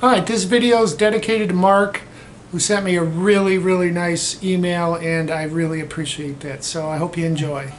Alright, this video is dedicated to Mark, who sent me a really nice email, and I really appreciate that. So I hope you enjoy.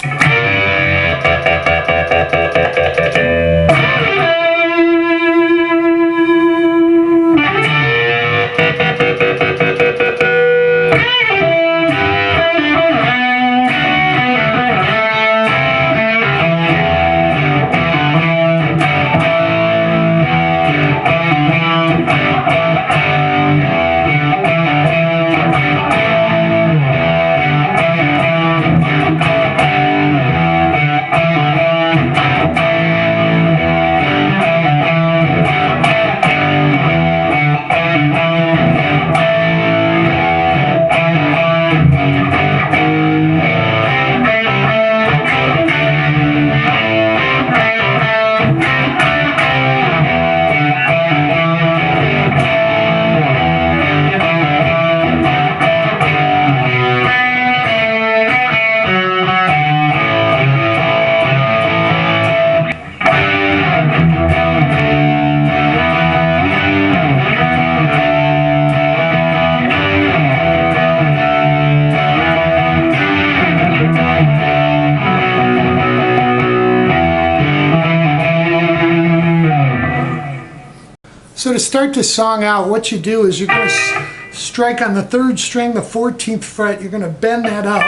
So to start this song out, what you do is you're going to strike on the 3rd string, the 14th fret. You're going to bend that up,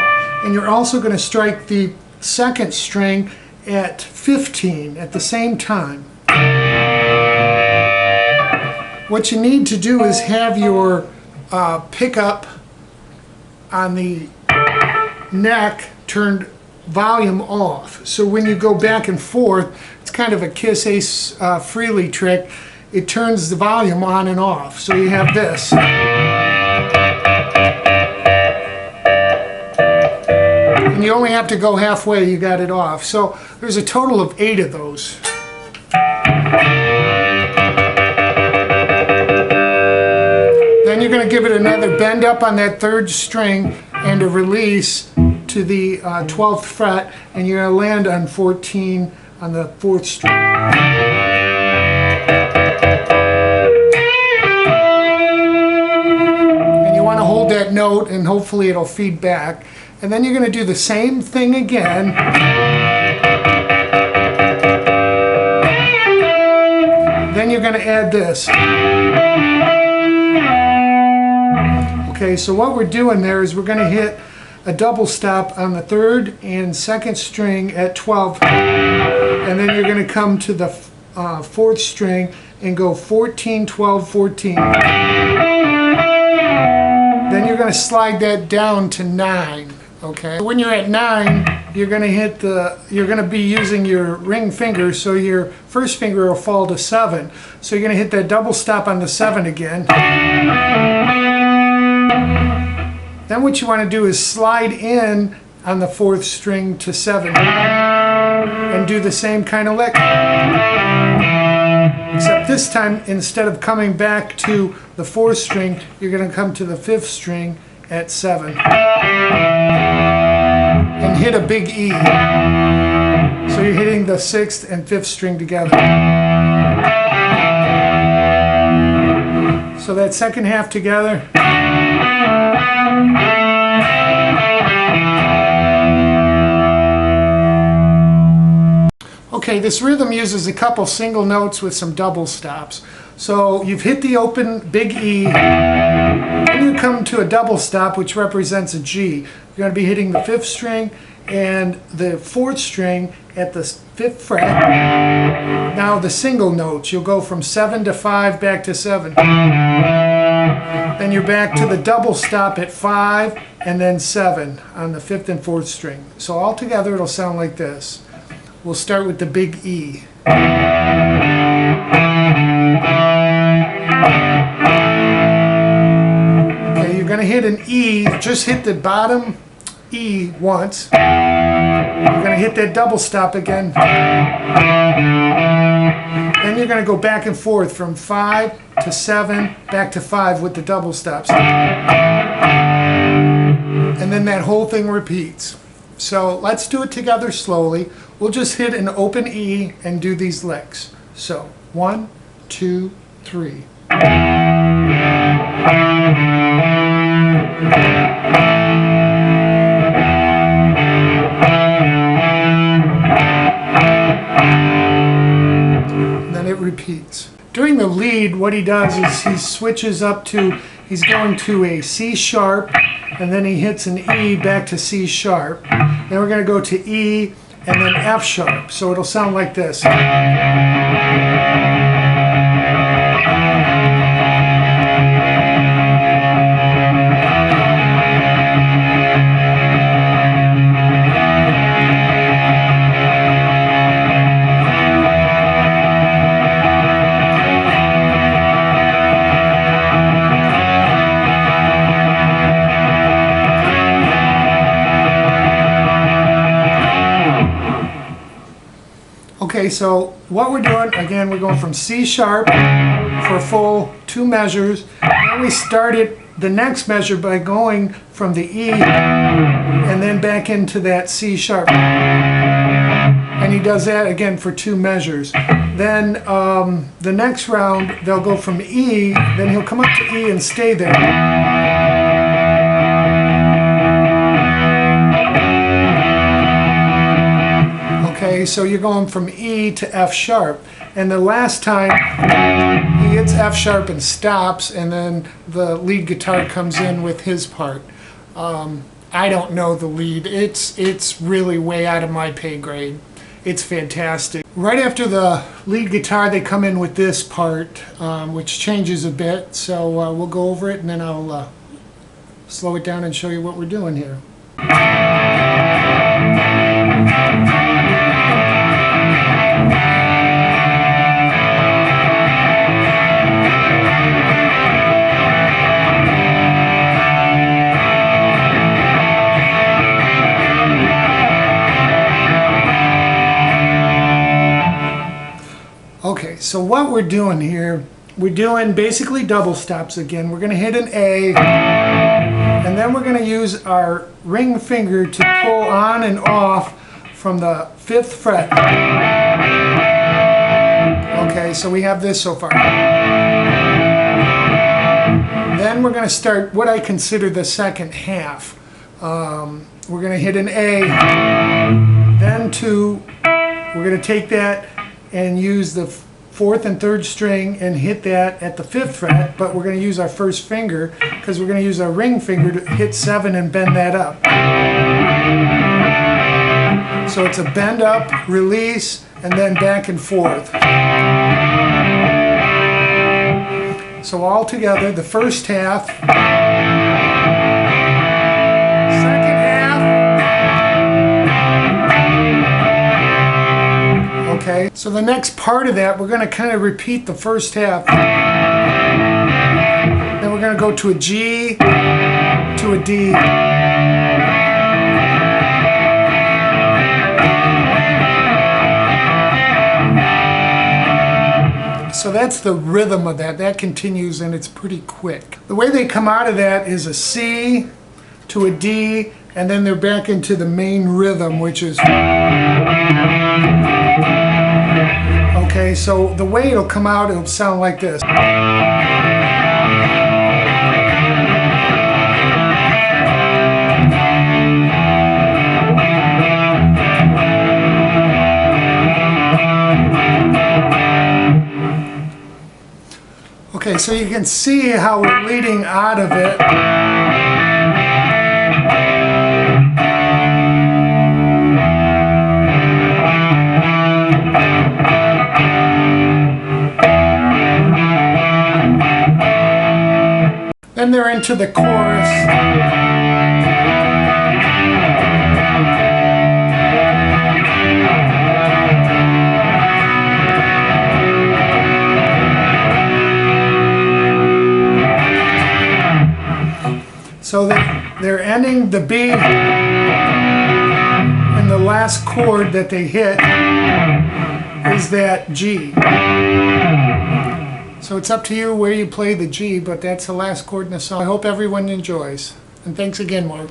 and you're also going to strike the 2nd string at 15 at the same time. What you need to do is have your pickup on the neck turned volume off. So when you go back and forth, it's kind of a Kiss Ace Frehley trick. It turns the volume on and off. So you have this. And you only have to go halfway, you got it off. So there's a total of 8 of those. Then you're going to give it another bend up on that 3rd string and a release to the 12th fret, and you're going to land on 14 on the 4th string. Hold that note and hopefully it'll feed back, and then you're going to do the same thing again, then you're going to add this. Okay, so what we're doing there is we're going to hit a double stop on the 3rd and 2nd string at 12, and then you're going to come to the 4th string and go 14, 12, 14. Then you're going to slide that down to 9. Okay. When you're at 9, you're going to be using your ring finger, so your first finger will fall to 7. So you're going to hit that double stop on the 7 again. Then what you want to do is slide in on the 4th string to 7 and do the same kind of lick. Except this time, instead of coming back to the 4th string, you're going to come to the 5th string at 7 and hit a big E. So you're hitting the 6th and 5th string together. So that second half together. Okay, this rhythm uses a couple single notes with some double stops. So you've hit the open big E, then you come to a double stop, which represents a G. You're going to be hitting the 5th string and the 4th string at the 5th fret. Now the single notes, you'll go from 7 to 5 back to 7. Then you're back to the double stop at 5 and then 7 on the 5th and 4th string. So all together it'll sound like this. We'll start with the big E. Okay, you're going to hit an E, just hit the bottom E once. You're going to hit that double stop again. Then you're going to go back and forth from 5 to 7, back to 5 with the double stops. And then that whole thing repeats. So let's do it together slowly. We'll just hit an open E and do these licks. So 1, 2, 3. Then it repeats. During the lead, what he does is he switches up to, he's going to a C sharp, and then he hits an E back to C sharp. Then we're going to go to E and then F sharp. So it'll sound like this. Okay, so what we're doing, again, we're going from C sharp for a full 2 measures. Then we started the next measure by going from the E and then back into that C sharp. And he does that again for 2 measures. Then the next round, they'll go from E, then he'll come up to E and stay there. Okay, so you're going from E to F sharp, and the last time he hits F sharp and stops, and then the lead guitar comes in with his part. I don't know the lead. It's really way out of my pay grade. It's fantastic. Right after the lead guitar, they come in with this part, which changes a bit. So we'll go over it, and then I'll slow it down and show you what we're doing here. Okay, so what we're doing here, we're doing basically double stops again. We're going to hit an A, and then we're going to use our ring finger to pull on and off from the 5th fret. Okay, so we have this so far. Then we're going to start what I consider the second half. We're going to hit an A, then 2. We're going to take that and use the 4th and 3rd string and hit that at the 5th fret, but we're going to use our first finger because we're going to use our ring finger to hit 7 and bend that up. So it's a bend up, release, and then back and forth. So all together, the first half, second half. Okay, so the next part of that, we're going to kind of repeat the first half. Then we're going to go to a G, to a D. So that's the rhythm of that. That continues and it's pretty quick. The way they come out of that is a C to a D, and then they're back into the main rhythm, which is... Okay, so the way it'll come out, it'll sound like this. Okay, so you can see how we're leading out of it. Then they're into the chorus. So they're ending the B, and the last chord that they hit is that G. So it's up to you where you play the G, but that's the last chord in the song. I hope everyone enjoys. And thanks again, Mark.